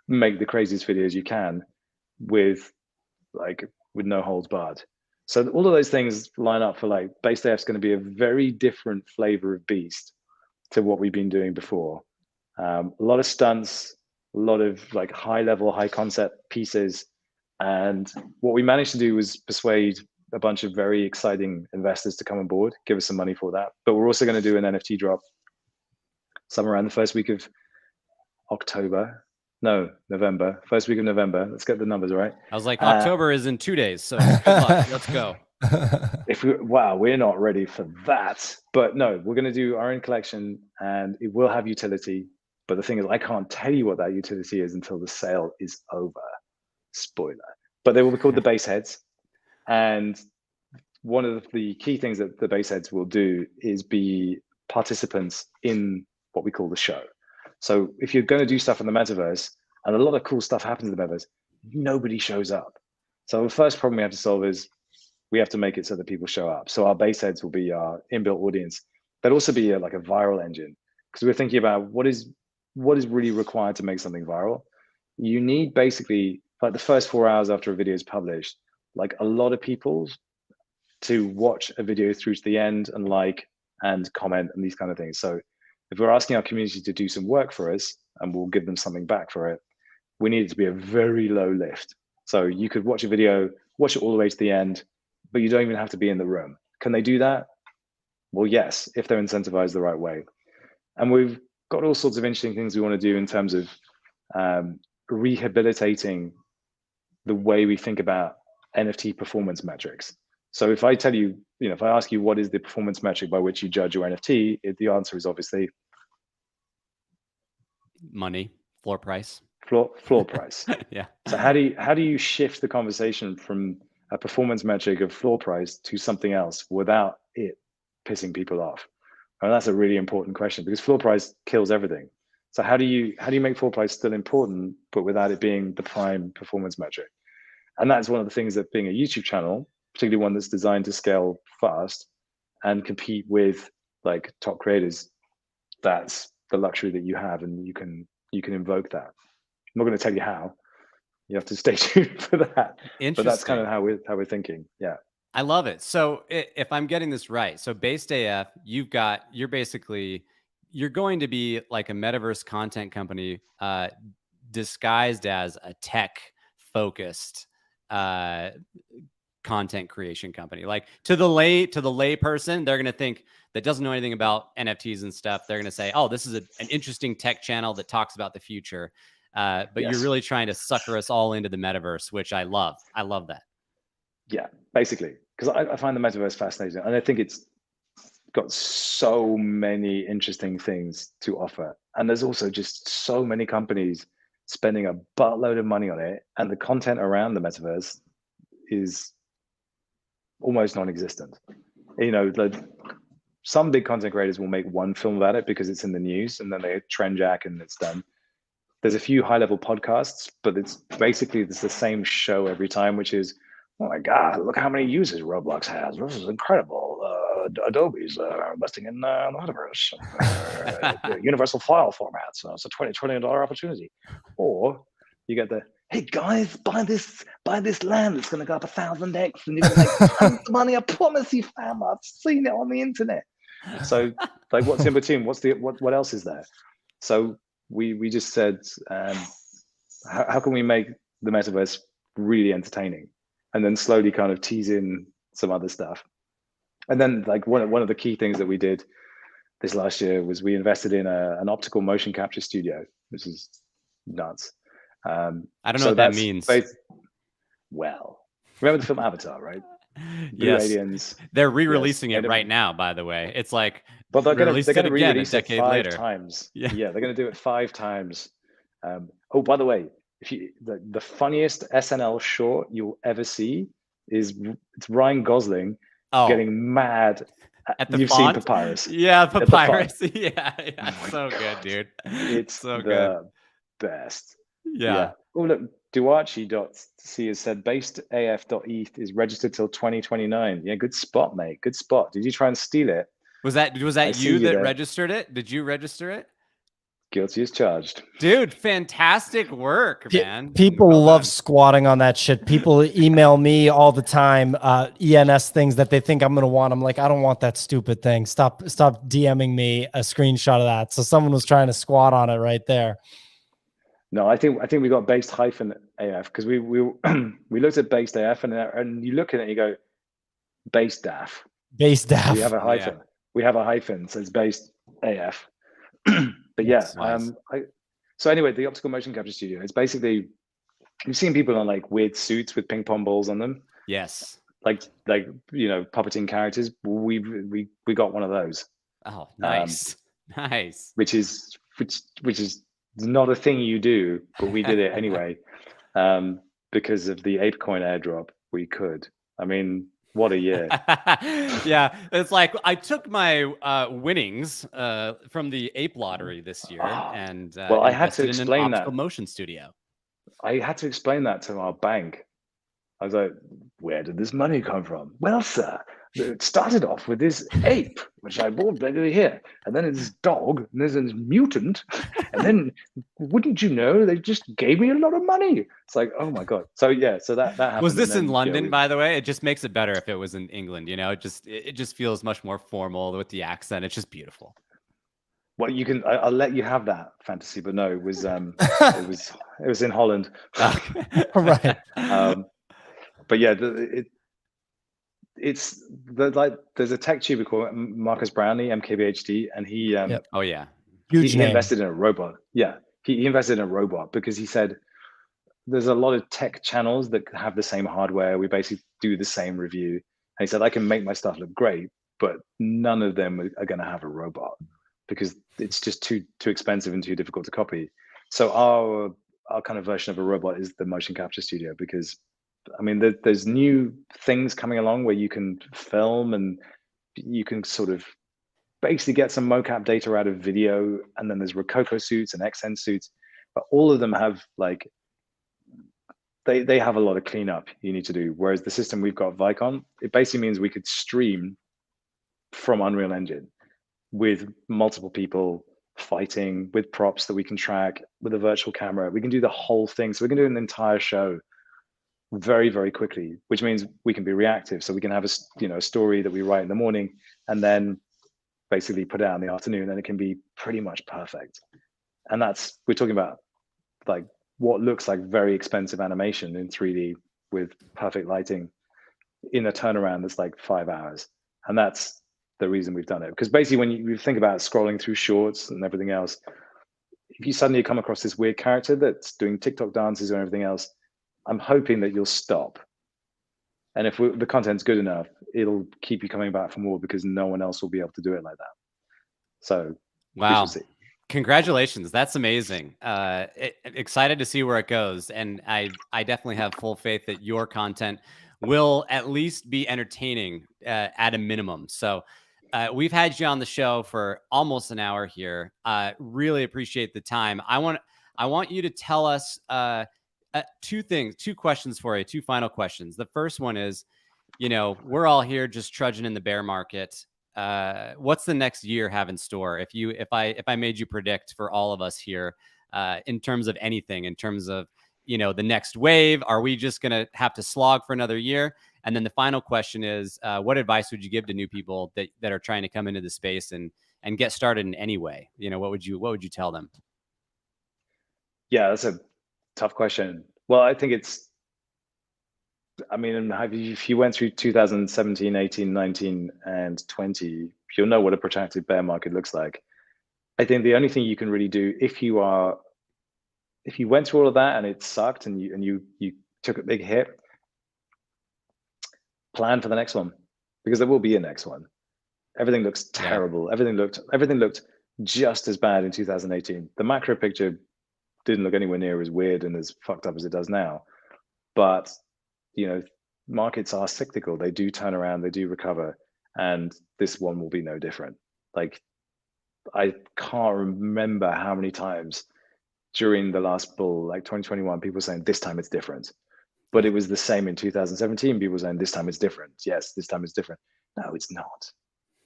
make the craziest videos you can with no holds barred. So all of those things line up for like Based AF is going to be a very different flavor of beast to what we've been doing before. A lot of stunts, a lot of like high level, high concept pieces. And what we managed to do was persuade a bunch of very exciting investors to come on board, give us some money for that. But we're also going to do an NFT drop somewhere around the first week of November, first week of November. Let's get the numbers right. I was like, October is in 2 days, so good luck. Let's go. We're not ready for that. But no, we're going to do our own collection, and it will have utility. But the thing is, I can't tell you what that utility is until the sale is over. Spoiler. But they will be called the Base Heads. And one of the key things that the Base Heads will do is be participants in what we call the show. So if you're going to do stuff in the metaverse, and a lot of cool stuff happens in the metaverse, nobody shows up. So the first problem we have to solve is we have to make it so that people show up. So our Base Heads will be our inbuilt audience. That'll also be like a viral engine, because we're thinking about what is really required to make something viral. You need basically like the first 4 hours after a video is published, like a lot of people to watch a video through to the end and like and comment and these kind of things. So if we're asking our community to do some work for us and we'll give them something back for it, we need it to be a very low lift. So you could watch a video, watch it all the way to the end, but you don't even have to be in the room. Can they do that? Well, yes, if they're incentivized the right way. And we've got all sorts of interesting things we want to do in terms of rehabilitating the way we think about NFT performance metrics. So if I tell you, if I ask you what is the performance metric by which you judge your NFT, the answer is obviously money, floor price. Floor price. Yeah. So how do you shift the conversation from a performance metric of floor price to something else without it pissing people off? And that's a really important question, because floor price kills everything. So how do you make floor price still important, but without it being the prime performance metric? And that's one of the things that being a YouTube channel, particularly one that's designed to scale fast and compete with like top creators, that's the luxury that you have, and you can invoke that. I'm not going to tell you how. You have to stay tuned for that. But that's kind of how we're thinking. Yeah. I love it. So if I'm getting this right, so Based AF, you're going to be like a metaverse content company disguised as a tech focused content creation company. Like to the lay person, they're going to think that doesn't know anything about NFTs and stuff. They're going to say, oh, this is an interesting tech channel that talks about the future. But yes, you're really trying to sucker us all into the metaverse, which I love. I love that. Yeah, basically, because I find the metaverse fascinating, and I think it's got so many interesting things to offer. And there's also just so many companies spending a buttload of money on it, and the content around the metaverse is almost non-existent. You know, some big content creators will make one film about it because it's in the news, and then they trend jack and it's done. There's a few high-level podcasts, but it's the same show every time, which is, oh my God, look how many users Roblox has. This is incredible. Adobe's investing in the metaverse, universal file formats. So it's a $20 trillion opportunity. Or you get the, hey guys, buy this land. It's going to go up 1,000x, and you're going to make tons of money. I promise you, fam. I've seen it on the internet. So, like, what's in between? What else is there? So we just said, how can we make the metaverse really entertaining, and then slowly kind of tease in some other stuff. And then, like, one of the key things that we did this last year was we invested in an optical motion capture studio, which is nuts. I don't know what that means. Well, remember the film Avatar, right? Blue Yes. Aliens. They're re-releasing it right now, by the way. It's like, but they're going to re-release it 5 later. times. Yeah, they're going to do it 5 times. Oh, by the way, if you the funniest SNL short you'll ever see is it's Ryan Gosling getting mad at the You've font? seen Papyrus. Yeah, Papyrus. Yeah, so good, dude. It's so the best. Yeah. Oh, look, Duarchi.c has said basedaf.eth is registered till 2029. Yeah, good spot, mate. Good spot. Did you try and steal it? Was that you that registered it? Did you register it? Guilty as charged. Dude, fantastic work, man. People love squatting on that shit. People email me all the time, ENS things that they think I'm going to want. I'm like, I don't want that stupid thing. Stop DMing me a screenshot of that. So someone was trying to squat on it right there. No, I think we got based -AF because we we looked at based AF and you look at it and you go based DAF. Based DAF. We have a hyphen. Yeah. We have a hyphen, so it's based AF. But yeah, nice. So anyway, the optical motion capture studio, it's basically, you've seen people on like weird suits with ping pong balls on them. Yes. Like you know, puppeting characters. We got one of those. Oh, nice. Nice. Which is not a thing you do, but we did it anyway. Because of the ApeCoin airdrop, we could. I mean, what a year. Yeah, it's like I took my winnings from the Ape Lottery this year, and well, I had to explain that motion studio. I had to explain that to our bank. I was like, "Where did this money come from?" Well, sir, it started off with this ape, which I bought regularly here, and then this dog, and there's this mutant, and then wouldn't you know, they just gave me a lot of money. It's like, oh my god. So yeah, so that happened. Was this in London, by the way? It just makes it better if it was in England. You know, it just feels much more formal with the accent. It's just beautiful. Well, you can. I'll let you have that fantasy, but no, it was it was in Holland. Right. But yeah, it's there's a tech tuber called Marcus Brownlee, MKBHD, and he oh yeah, he invested in a robot. Yeah, he invested in a robot because he said there's a lot of tech channels that have the same hardware. We basically do the same review, and he said I can make my stuff look great, but none of them are going to have a robot because it's just too expensive and too difficult to copy. So our kind of version of a robot is the motion capture studio, because I mean, there's new things coming along where you can film and you can sort of basically get some mocap data out of video, and then there's Rococo suits and XN suits, but all of them have like they have a lot of cleanup you need to do. Whereas the system we've got, Vicon, it basically means we could stream from Unreal Engine with multiple people fighting, with props that we can track, with a virtual camera. We can do the whole thing. So we can do an entire show very, very quickly, which means we can be reactive. So we can have a story that we write in the morning and then basically put it out in the afternoon, and it can be pretty much perfect. And we're talking about like what looks like very expensive animation in 3D with perfect lighting in a turnaround that's like 5 hours. And that's the reason we've done it. Because basically when you think about scrolling through shorts and everything else, if you suddenly come across this weird character that's doing TikTok dances or everything else, I'm hoping that you'll stop. And if the content's good enough, it'll keep you coming back for more, because no one else will be able to do it like that. So, wow. Congratulations. That's amazing. Excited to see where it goes. And I definitely have full faith that your content will at least be entertaining at a minimum. So we've had you on the show for almost an hour here. Really appreciate the time. I want you to tell us two questions for you, two final questions. The first one is, we're all here just trudging in the bear market. What's the next year have in store? If I made you predict for all of us here, in terms of anything, in terms of, the next wave, are we just going to have to slog for another year? And then the final question is, what advice would you give to new people that are trying to come into the space and get started in any way? What would you tell them? Yeah, that's a tough question. Well, I think if you went through 2017, 18, 19, and 20, you'll know what a protracted bear market looks like. I think the only thing you can really do if you went through all of that and it sucked and you took a big hit, plan for the next one, because there will be a next one. Everything looks terrible. Yeah. Everything looked just as bad in 2018. The macro picture didn't look anywhere near as weird and as fucked up as it does now. But, markets are cyclical. They do turn around, they do recover. And this one will be no different. Like, I can't remember how many times during the last bull, like 2021, people saying this time it's different. But it was the same in 2017. People saying this time it's different. Yes, this time it's different. No, it's not.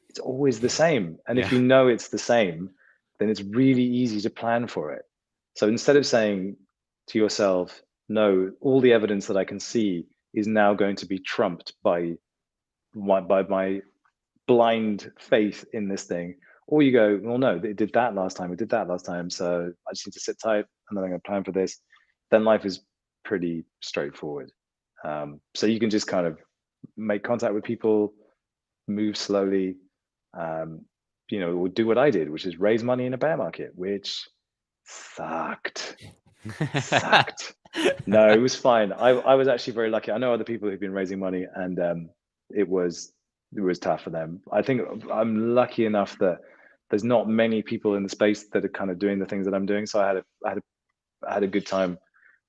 It's always the same. And if you know it's the same, then it's really easy to plan for it. So instead of saying to yourself, no, all the evidence that I can see is now going to be trumped by my blind faith in this thing, or you go, well, no, it did that last time. It did that last time. So I just need to sit tight and then I'm going to plan for this. Then life is pretty straightforward. So you can just kind of make contact with people, move slowly, or do what I did, which is raise money in a bear market, which sucked. No, it was fine. I was actually very lucky. I know other people who've been raising money and it was tough for them. I think I'm lucky enough that there's not many people in the space that are kind of doing the things that I'm doing. So I had a good time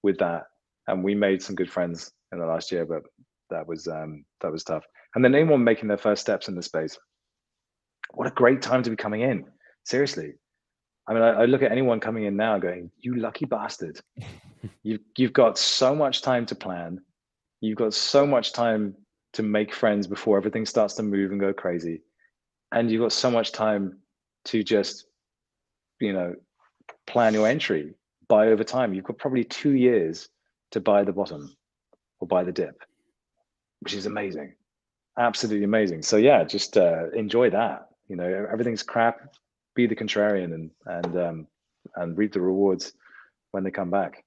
with that, and we made some good friends in the last year. But that was tough. And then anyone making their first steps in the space, what a great time to be coming in. Seriously, I mean, I look at anyone coming in now, going, "You lucky bastard! You've got so much time to plan. You've got so much time to make friends before everything starts to move and go crazy, and you've got so much time to just, plan your entry, buy over time. You've got probably 2 years to buy the bottom or buy the dip, which is amazing, absolutely amazing. So yeah, just enjoy that. Everything's crap. Be the contrarian and reap the rewards when they come back.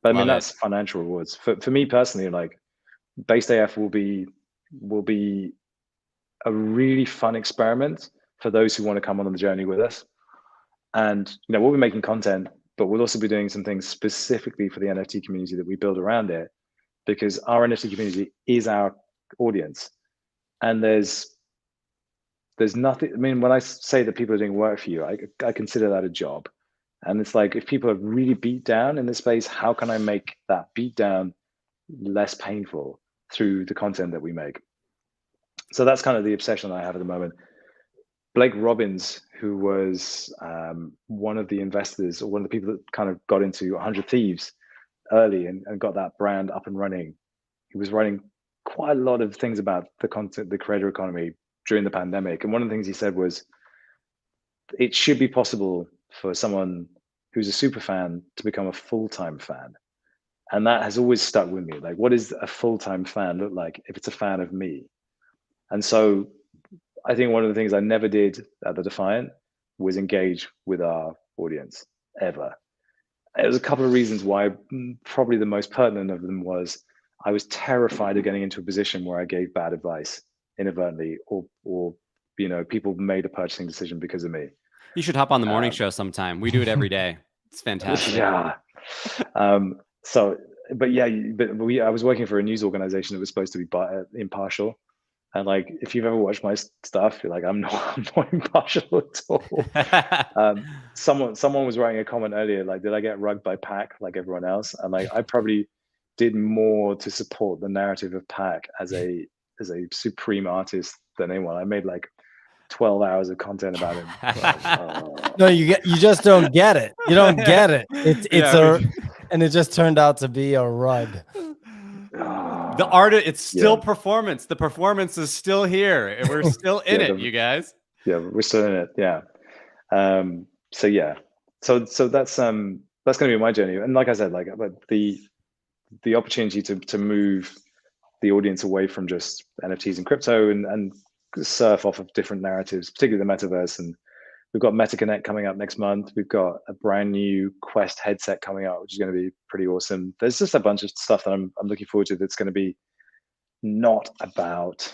But I mean, that's financial rewards. For me personally, like, Based AF will be a really fun experiment for those who want to come on the journey with us. And we'll be making content, but we'll also be doing some things specifically for the NFT community that we build around it, because our NFT community is our audience. And there's nothing, I mean, when I say that people are doing work for you, I consider that a job. And it's like, if people are really beat down in this space, how can I make that beat down less painful through the content that we make? So that's kind of the obsession I have at the moment. Blake Robbins, who was one of the investors, or one of the people that kind of got into 100 Thieves early and got that brand up and running, he was writing quite a lot of things about the content, the creator economy during the pandemic. And one of the things he said was, it should be possible for someone who's a super fan to become a full-time fan. And that has always stuck with me. Like, what does a full-time fan look like if it's a fan of me? And so I think one of the things I never did at the Defiant was engage with our audience, ever. There was a couple of reasons why. Probably the most pertinent of them was I was terrified of getting into a position where I gave bad advice inadvertently, or people made a purchasing decision because of me. You should hop on the morning show sometime. We do it every day. It's fantastic. Yeah. I was working for a news organization that was supposed to be impartial. And like, if you've ever watched my stuff, you're like, I'm not impartial at all. Someone was writing a comment earlier, like, did I get rugged by Pac like everyone else? And like, I probably did more to support the narrative of Pac as a supreme artist than anyone. I made like 12 hours of content about him. No, you just don't get it. You don't get it. And it just turned out to be a rug. The art, it's still performance. The performance is still here. We're still in it, you guys. Yeah, we're still in it. Yeah. So yeah. So that's going to be my journey. And like I said, like the opportunity to move the audience away from just NFTs and crypto and surf off of different narratives, particularly the metaverse. And we've got MetaConnect coming up next month. We've got a brand new Quest headset coming out, which is going to be pretty awesome. There's just a bunch of stuff that I'm looking forward to that's going to be not about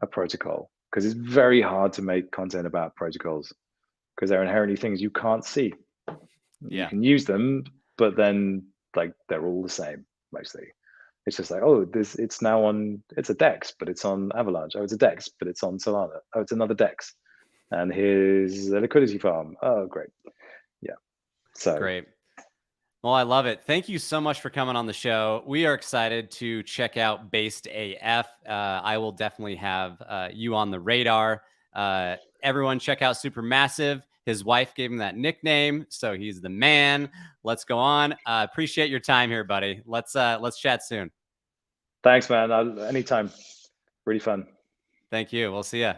a protocol, because it's very hard to make content about protocols because they're inherently things you can't see. Yeah. You can use them, but then like they're all the same mostly. It's just like, oh, it's a DEX, but it's on Avalanche. Oh, it's a DEX, but it's on Solana. Oh, it's another DEX. And here's a liquidity farm. Oh, great. Yeah. So great. Well, I love it. Thank you so much for coming on the show. We are excited to check out Based AF. I will definitely have you on the radar. Everyone check out SuperMassive. His wife gave him that nickname, so he's the man. Let's go on. Appreciate your time here, buddy. Let's chat soon. Thanks, man. Anytime. Really fun. Thank you. We'll see ya.